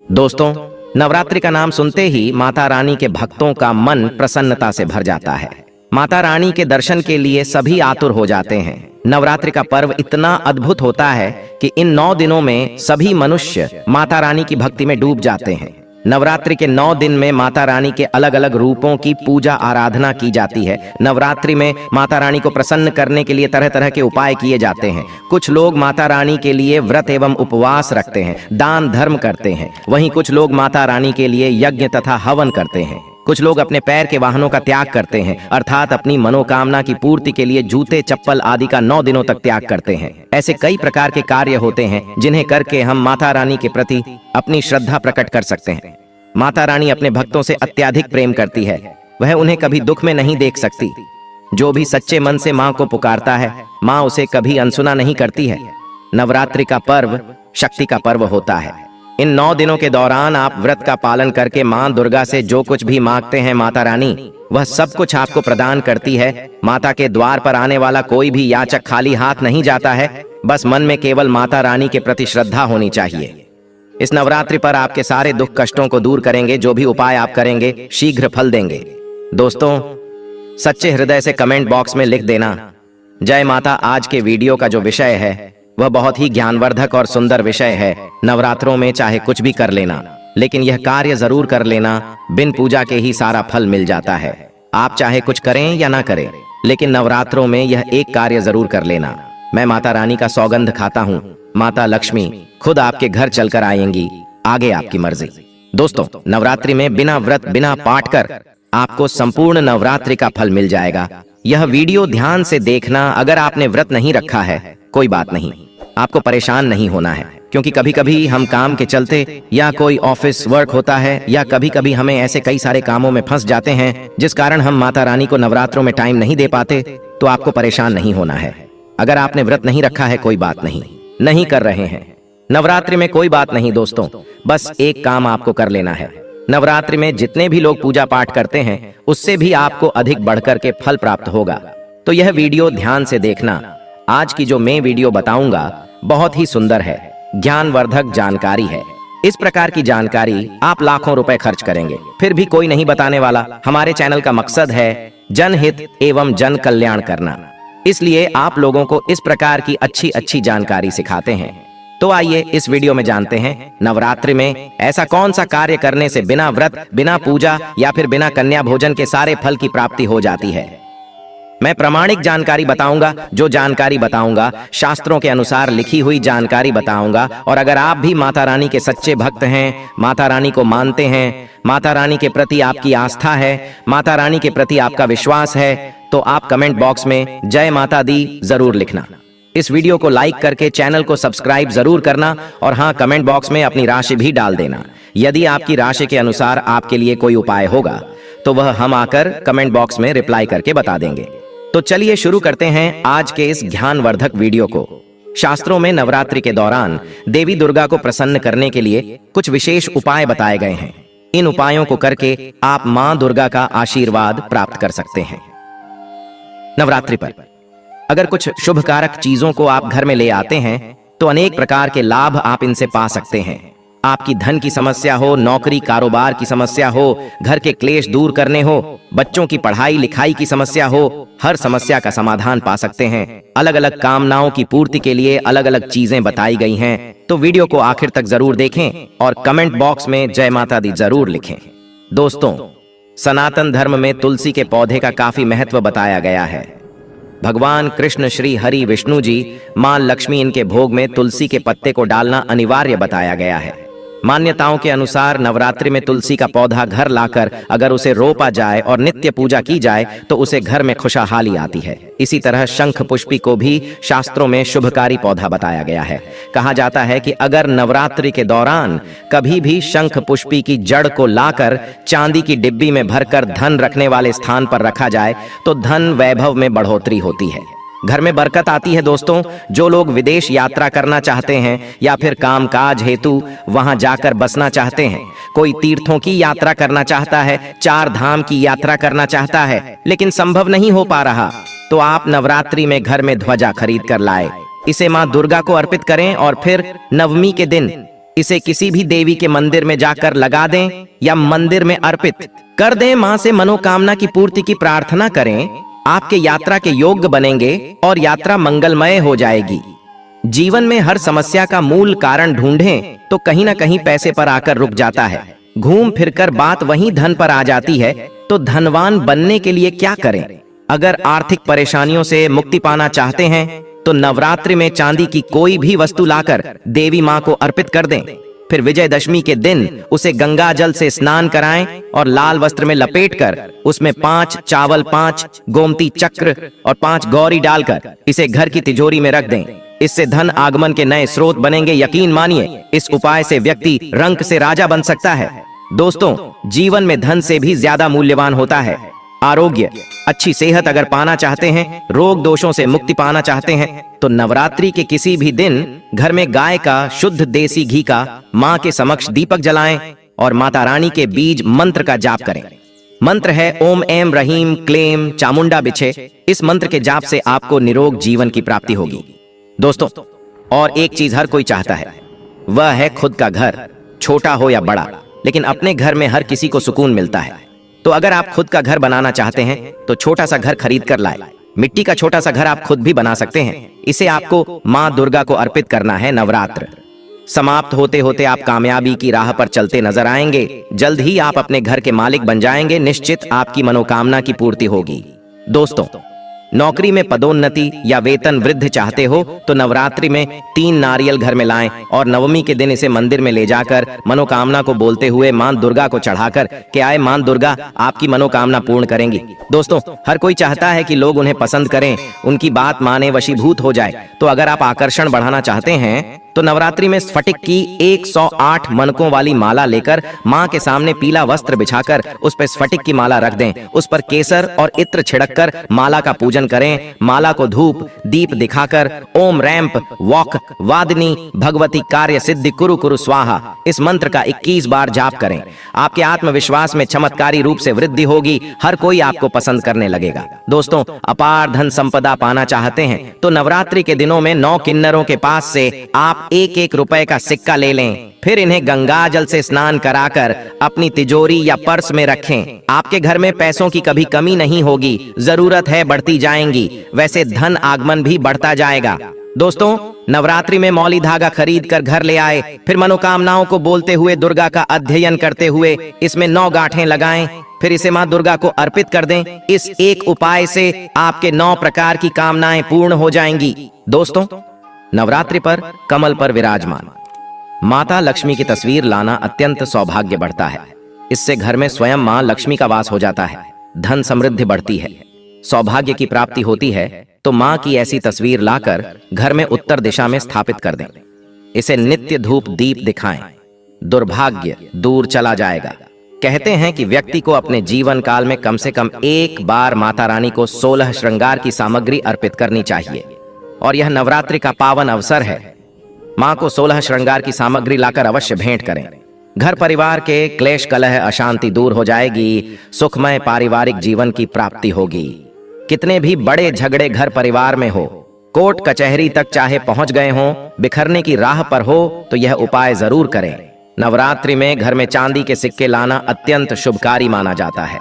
दोस्तों, नवरात्रि का नाम सुनते ही माता रानी के भक्तों का मन प्रसन्नता से भर जाता है। माता रानी के दर्शन के लिए सभी आतुर हो जाते हैं। नवरात्रि का पर्व इतना अद्भुत होता है कि इन 9 दिनों में सभी मनुष्य माता रानी की भक्ति में डूब जाते हैं। नवरात्रि के 9 दिन में माता रानी के अलग अलग रूपों की पूजा आराधना की जाती है। नवरात्रि में माता रानी को प्रसन्न करने के लिए तरह तरह के उपाय किए जाते हैं। कुछ लोग माता रानी के लिए व्रत एवं उपवास रखते हैं, दान धर्म करते हैं। वहीं कुछ लोग माता रानी के लिए यज्ञ तथा हवन करते हैं। कुछ लोग अपने पैर के वाहनों का त्याग करते हैं, अर्थात अपनी मनोकामना की पूर्ति के लिए जूते चप्पल आदि का 9 दिनों तक त्याग करते हैं। ऐसे कई प्रकार के कार्य होते हैं जिन्हें करके हम माता रानी के प्रति अपनी श्रद्धा प्रकट कर सकते हैं। माता रानी अपने भक्तों से अत्यधिक प्रेम करती है। वह उन्हें कभी दुख में नहीं देख सकती। जो भी सच्चे मन से माँ को पुकारता है, माँ उसे कभी अनसुना नहीं करती है। नवरात्रि का पर्व शक्ति का पर्व होता है। इन 9 दिनों के दौरान आप व्रत का पालन करके माँ दुर्गा से जो कुछ भी मांगते हैं, माता रानी वह सब कुछ आपको प्रदान करती है। माता के द्वार पर आने वाला कोई भी याचक खाली हाथ नहीं जाता है। बस मन में केवल माता रानी के प्रति श्रद्धा होनी चाहिए। इस नवरात्रि पर आपके सारे दुख कष्टों को दूर करेंगे। जो भी उपाय आप करेंगे शीघ्र फल देंगे। दोस्तों, सच्चे हृदय से कमेंट बॉक्स में लिख देना जय माता। आज के वीडियो का जो विषय है वह बहुत ही ज्ञानवर्धक और सुंदर विषय है। नवरात्रों में चाहे कुछ भी कर लेना, लेकिन यह कार्य जरूर कर लेना। बिन पूजा के ही सारा फल मिल जाता है। आप चाहे कुछ करें या ना करें, लेकिन नवरात्रों में यह एक कार्य जरूर कर लेना। मैं माता रानी का सौगंध खाता हूँ, माता लक्ष्मी खुद आपके घर चलकर आएंगी। आगे आपकी मर्जी। दोस्तों, नवरात्रि में बिना व्रत बिना पाठ कर आपको संपूर्ण नवरात्रि का फल मिल जाएगा। यह वीडियो ध्यान से देखना। अगर आपने व्रत नहीं रखा है कोई बात नहीं, आपको परेशान नहीं होना है, क्योंकि कभी कभी हम काम के चलते या कोई ऑफिस वर्क होता है या कभी कभी हमें ऐसे कई सारे कामों में फंस जाते हैं जिस कारण हम माता रानी को नवरात्रों में टाइम नहीं दे पाते। तो आपको परेशान नहीं होना है। अगर आपने व्रत नहीं रखा है कोई बात नहीं, नहीं कर रहे हैं नवरात्रि में कोई बात नहीं। दोस्तों, बस एक काम आपको कर लेना है। नवरात्रि में जितने भी लोग पूजा पाठ करते हैं उससे भी आपको अधिक बढ़कर के फल प्राप्त होगा। तो यह वीडियो ध्यान से देखना। आज की जो मैं वीडियो बताऊंगा बहुत ही सुंदर है, ज्ञानवर्धक जानकारी है। इस प्रकार की जानकारी आप लाखों रुपए खर्च करेंगे फिर भी कोई नहीं बताने वाला। हमारे चैनल का मकसद है जनहित एवं जन कल्याण करना, इसलिए आप लोगों को इस प्रकार की अच्छी अच्छी जानकारी सिखाते हैं। तो आइए इस वीडियो में जानते हैं नवरात्रि में ऐसा कौन सा कार्य करने से बिना व्रत बिना पूजा या फिर बिना कन्या भोजन के सारे फल की प्राप्ति हो जाती है। मैं प्रामाणिक जानकारी बताऊंगा। जो जानकारी बताऊंगा शास्त्रों के अनुसार लिखी हुई जानकारी बताऊंगा। और अगर आप भी माता रानी के सच्चे भक्त हैं, माता रानी को मानते हैं, माता रानी के प्रति आपकी आस्था है, माता रानी के प्रति आपका विश्वास है, तो आप कमेंट बॉक्स में जय माता दी जरूर लिखना। इस वीडियो को लाइक करके चैनल को सब्सक्राइब जरूर करना। और हाँ, कमेंट बॉक्स में अपनी राशि भी डाल देना। यदि आपकी राशि के अनुसार आपके लिए कोई उपाय होगा तो वह हम आकर कमेंट बॉक्स में रिप्लाई करके बता देंगे। तो चलिए शुरू करते हैं आज के इस ज्ञानवर्धक वीडियो को। शास्त्रों में नवरात्रि के दौरान देवी दुर्गा को प्रसन्न करने के लिए कुछ विशेष उपाय बताए गए हैं। इन उपायों को करके आप मां दुर्गा का आशीर्वाद प्राप्त कर सकते हैं। नवरात्रि पर अगर कुछ शुभ कारक चीजों को आप घर में ले आते हैं तो अनेक प्रकार के लाभ आप इनसे पा सकते हैं। आपकी धन की समस्या हो, नौकरी कारोबार की समस्या हो, घर के क्लेश दूर करने हो, बच्चों की पढ़ाई लिखाई की समस्या हो, हर समस्या का समाधान पा सकते हैं। अलग अलग कामनाओं की पूर्ति के लिए अलग अलग चीजें बताई गई हैं। तो वीडियो को आखिर तक जरूर देखें और कमेंट बॉक्स में जय माता दी जरूर लिखें। दोस्तों, सनातन धर्म में तुलसी के पौधे का काफी महत्व बताया गया है। भगवान कृष्ण, श्री हरि विष्णु जी, मां लक्ष्मी, इनके भोग में तुलसी के पत्ते को डालना अनिवार्य बताया गया है। मान्यताओं के अनुसार नवरात्रि में तुलसी का पौधा घर लाकर अगर उसे रोपा जाए और नित्य पूजा की जाए तो उसे घर में खुशहाली आती है। इसी तरह शंख पुष्पी को भी शास्त्रों में शुभकारी पौधा बताया गया है। कहा जाता है कि अगर नवरात्रि के दौरान कभी भी शंख पुष्पी की जड़ को लाकर चांदी की डिब्बी में भरकर धन रखने वाले स्थान पर रखा जाए तो धन वैभव में बढ़ोतरी होती है, घर में बरकत आती है। दोस्तों, जो लोग विदेश यात्रा करना चाहते हैं या फिर कामकाज हेतु वहां जाकर बसना चाहते हैं, कोई तीर्थों की यात्रा करना चाहता है, 4 धाम की यात्रा करना चाहता है, लेकिन संभव नहीं हो पा रहा, तो आप नवरात्रि में घर में ध्वजा खरीद कर लाए, इसे मां दुर्गा को अर्पित करें और फिर नवमी के दिन इसे किसी भी देवी के मंदिर में जाकर लगा दें या मंदिर में अर्पित कर दें। मां से मनोकामना की पूर्ति की प्रार्थना करें, आपके यात्रा के योग्य बनेंगे और यात्रा मंगलमय हो जाएगी। जीवन में हर समस्या का मूल कारण ढूंढें तो कहीं ना कहीं पैसे पर आकर रुक जाता है। घूम फिरकर बात वहीं धन पर आ जाती है। तो धनवान बनने के लिए क्या करें? अगर आर्थिक परेशानियों से मुक्ति पाना चाहते हैं तो नवरात्रि में चांदी की कोई भी वस्तु लाकर देवी मां को अर्पित कर दें। फिर विजयदशमी के दिन उसे गंगा जल से स्नान कराएं और लाल वस्त्र में लपेटकर उसमें 5 चावल, 5 गोमती चक्र और 5 गौरी डालकर इसे घर की तिजोरी में रख दें। इससे धन आगमन के नए स्रोत बनेंगे। यकीन मानिए, इस उपाय से व्यक्ति रंक से राजा बन सकता है। दोस्तों, जीवन में धन से भी ज्यादा मूल्यवान होता है आरोग्य। अच्छी सेहत अगर पाना चाहते हैं, रोग दोषों से मुक्ति पाना चाहते हैं, तो नवरात्रि के किसी भी दिन घर में गाय का शुद्ध देसी घी का मां के समक्ष दीपक जलाएं और माता रानी के बीज मंत्र का जाप करें। मंत्र है ओम ऐं रहीम क्लेम चामुंडा बिछे। इस मंत्र के जाप से आपको निरोग जीवन की प्राप्ति होगी। दोस्तों, और एक चीज हर कोई चाहता है, वह है खुद का घर, छोटा हो या बड़ा, लेकिन अपने घर में हर किसी को सुकून मिलता है। तो अगर आप खुद का घर बनाना चाहते हैं तो छोटा सा घर खरीद कर लाए। मिट्टी का छोटा सा घर आप खुद भी बना सकते हैं। इसे आपको मां दुर्गा को अर्पित करना है। नवरात्र समाप्त होते होते आप कामयाबी की राह पर चलते नजर आएंगे। जल्द ही आप अपने घर के मालिक बन जाएंगे। निश्चित आपकी मनोकामना की पूर्ति होगी। दोस्तों, नौकरी में पदोन्नति या वेतन वृद्धि चाहते हो तो नवरात्रि में 3 नारियल घर में लाएं और नवमी के दिन इसे मंदिर में ले जाकर मनोकामना को बोलते हुए मां दुर्गा को चढ़ाकर के आए। मां दुर्गा आपकी मनोकामना पूर्ण करेंगी। दोस्तों, हर कोई चाहता है कि लोग उन्हें पसंद करें, उनकी बात माने, वशीभूत हो जाए। तो अगर आप आकर्षण बढ़ाना चाहते हैं तो नवरात्रि में स्फटिक की 108 मनकों वाली माला लेकर मां के सामने पीला वस्त्र बिछाकर उस पर स्फटिक की माला रख दें। उस पर केसर और इत्र छिड़क कर माला का पूजन करें। माला को धूप दीप दिखाकर ओम रैंप वॉक वादिनी भगवती कार्य सिद्धि कुरु कुरु स्वाहा इस मंत्र का 21 बार जाप करें। आपके आत्मविश्वास में चमत्कारी रूप से वृद्धि होगी। हर कोई आपको पसंद करने लगेगा। दोस्तों, अपार धन संपदा पाना चाहते हैं तो नवरात्रि के दिनों में 9 किन्नरों के पास से आप 1-1 रुपए का सिक्का ले लें। फिर इन्हें गंगा जल से स्नान कराकर अपनी तिजोरी या पर्स में रखें। आपके घर में पैसों की कभी कमी नहीं होगी। जरूरत है बढ़ती जाएंगी, वैसे धन आगमन भी बढ़ता जाएगा। दोस्तों, नवरात्रि में मौली धागा खरीद कर घर ले आए। फिर मनोकामनाओं को बोलते हुए दुर्गा का अध्ययन करते हुए इसमें 9 गांठें लगाएं। फिर इसे मां दुर्गा को अर्पित कर दें। इस एक उपाय से आपके 9 प्रकार की कामनाएं पूर्ण हो जाएंगी। दोस्तों, नवरात्रि पर कमल पर विराजमान माता लक्ष्मी की तस्वीर लाना अत्यंत सौभाग्य बढ़ता है। इससे घर में स्वयं मां लक्ष्मी का वास हो जाता है। धन समृद्धि बढ़ती है, सौभाग्य की प्राप्ति होती है। तो मां की ऐसी तस्वीर लाकर घर में उत्तर दिशा में स्थापित कर दें। इसे नित्य धूप दीप दिखाएं, दुर्भाग्य दूर चला जाएगा। कहते हैं कि व्यक्ति को अपने जीवन काल में कम से कम एक बार माता रानी को 16 श्रृंगार की सामग्री अर्पित करनी चाहिए। और यह नवरात्रि का पावन अवसर है। मां को 16 श्रृंगार की सामग्री लाकर अवश्य भेंट करें। घर परिवार के क्लेश कलह अशांति दूर हो जाएगी। सुखमय पारिवारिक जीवन की प्राप्ति होगी। कितने भी बड़े झगड़े घर परिवार में हो, कोर्ट कचहरी तक चाहे पहुंच गए हों, बिखरने की राह पर हो, तो यह उपाय जरूर करें। नवरात्रि में घर में चांदी के सिक्के लाना अत्यंत शुभकारी माना जाता है।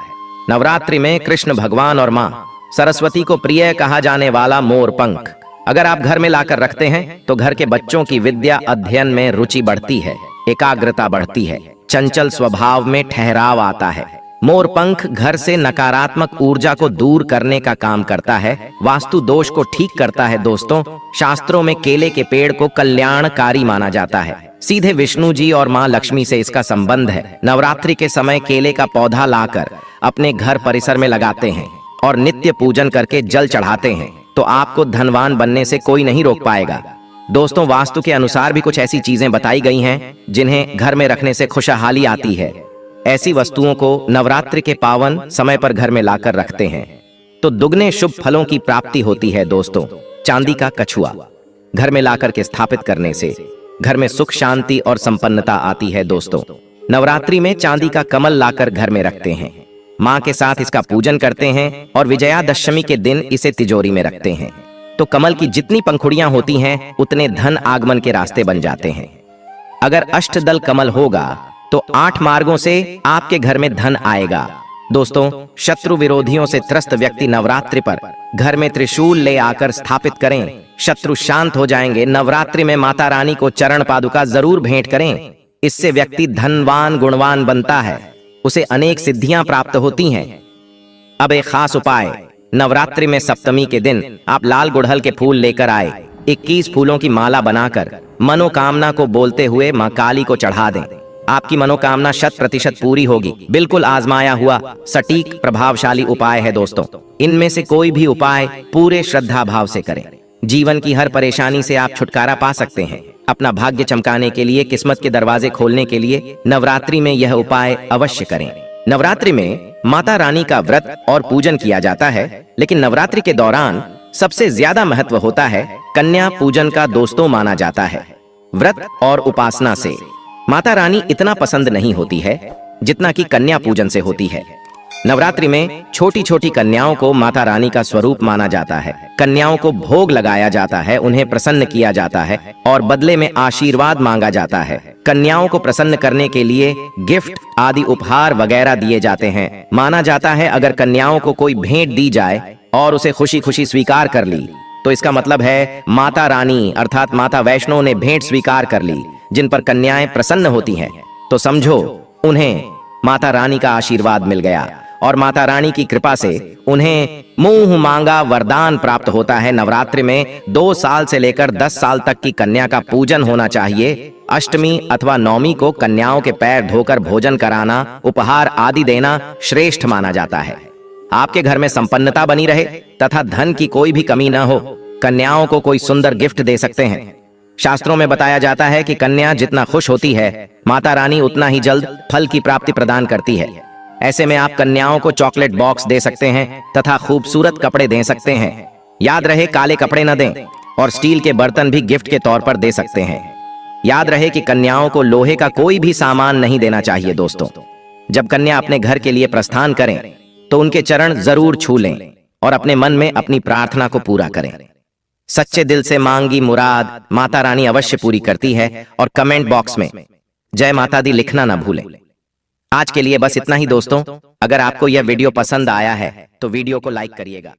नवरात्रि में कृष्ण भगवान और मां सरस्वती को प्रिय कहा जाने वाला मोर पंख अगर आप घर में लाकर रखते हैं तो घर के बच्चों की विद्या अध्ययन में रुचि बढ़ती है, एकाग्रता बढ़ती है, चंचल स्वभाव में ठहराव आता है। मोर पंख घर से नकारात्मक ऊर्जा को दूर करने का काम करता है, वास्तु दोष को ठीक करता है। दोस्तों, शास्त्रों में केले के पेड़ को कल्याणकारी माना जाता है। सीधे विष्णु जी और मां लक्ष्मी से इसका संबंध है। नवरात्रि के समय केले का पौधा लाकर अपने घर परिसर में लगाते हैं और नित्य पूजन करके जल चढ़ाते हैं तो आपको धनवान बनने से कोई नहीं रोक पाएगा। दोस्तों, वास्तु के अनुसार भी कुछ ऐसी चीजें बताई गई हैं जिन्हें घर में रखने से खुशहाली आती है। ऐसी वस्तुओं को नवरात्रि के पावन समय पर घर में लाकर रखते हैं तो दुगने शुभ फलों की प्राप्ति होती है। दोस्तों, चांदी का कछुआ घर में लाकर के स्थापित करने से घर में सुख शांति और संपन्नता आती है। दोस्तों, नवरात्रि में चांदी का कमल लाकर घर में रखते हैं, मां के साथ इसका पूजन करते हैं और विजयादशमी के दिन इसे तिजोरी में रखते हैं तो कमल की जितनी पंखुड़ियां होती हैं उतने धन आगमन के रास्ते बन जाते हैं। अगर अष्टदल कमल होगा तो 8 मार्गों से आपके घर में धन आएगा। दोस्तों, शत्रु विरोधियों से त्रस्त व्यक्ति नवरात्रि पर घर में त्रिशूल ले आकर स्थापित करें, शत्रु शांत हो जाएंगे। नवरात्रि में माता रानी को चरण पादुका जरूर भेंट करें, इससे व्यक्ति धनवान गुणवान बनता है, उसे अनेक सिद्धियां प्राप्त होती हैं। अब एक खास उपाय, नवरात्रि में सप्तमी के दिन आप लाल गुड़हल के फूल लेकर आए, 21 फूलों की माला बनाकर मनोकामना को बोलते हुए मां काली को चढ़ा दें। आपकी मनोकामना 100% पूरी होगी। बिल्कुल आजमाया हुआ सटीक प्रभावशाली उपाय है दोस्तों। इनमें से कोई भी उपाय पूरे श्रद्धा भाव से करें, जीवन की हर परेशानी से आप छुटकारा पा सकते हैं। अपना भाग्य चमकाने के लिए, किस्मत के दरवाजे खोलने के लिए नवरात्रि में यह उपाय अवश्य करें। नवरात्रि में माता रानी का व्रत और पूजन किया जाता है, लेकिन नवरात्रि के दौरान सबसे ज्यादा महत्व होता है कन्या पूजन का दोस्तों माना जाता है। व्रत और उपासना से माता रानी इतना पसंद नहीं होती है जितना कि कन्या पूजन से होती है। नवरात्रि में छोटी छोटी कन्याओं को माता रानी का स्वरूप माना जाता है। कन्याओं को भोग लगाया जाता है, उन्हें प्रसन्न किया जाता है और बदले में आशीर्वाद मांगा जाता है। कन्याओं को प्रसन्न करने के लिए गिफ्ट आदि उपहार वगैरह दिए जाते हैं। माना जाता है अगर कन्याओं को कोई भेंट दी जाए और उसे खुशी खुशी स्वीकार कर ली तो इसका मतलब है माता रानी अर्थात माता वैष्णो ने भेंट स्वीकार कर ली। जिन पर कन्याएं प्रसन्न होती हैं तो समझो उन्हें माता रानी का आशीर्वाद मिल गया और माता रानी की कृपा से उन्हें मुंह मांगा वरदान प्राप्त होता है। नवरात्रि में 2 साल से लेकर 10 साल तक की कन्या का पूजन होना चाहिए। अष्टमी अथवा नवमी को कन्याओं के पैर धोकर भोजन कराना, उपहार आदि देना श्रेष्ठ माना जाता है। आपके घर में संपन्नता बनी रहे तथा धन की कोई भी कमी न हो, कन्याओं को कोई सुंदर गिफ्ट दे सकते हैं। शास्त्रों में बताया जाता है कि कन्या जितना खुश होती है, माता रानी उतना ही जल्द फल की प्राप्ति प्रदान करती है। ऐसे में आप कन्याओं को चॉकलेट बॉक्स दे सकते हैं तथा खूबसूरत कपड़े दे सकते हैं। याद रहे काले कपड़े न दें और स्टील के बर्तन भी गिफ्ट के तौर पर दे सकते हैं। याद रहे कि कन्याओं को लोहे का कोई भी सामान नहीं देना चाहिए। दोस्तों, जब कन्या अपने घर के लिए प्रस्थान करें तो उनके चरण जरूर छू लें और अपने मन में अपनी प्रार्थना को पूरा करें। सच्चे दिल से मांगी मुराद माता रानी अवश्य पूरी करती है। और कमेंट बॉक्स में जय माता दी लिखना ना भूलें। आज के लिए बस इतना ही दोस्तों। अगर आपको यह वीडियो पसंद आया है तो वीडियो को लाइक करिएगा।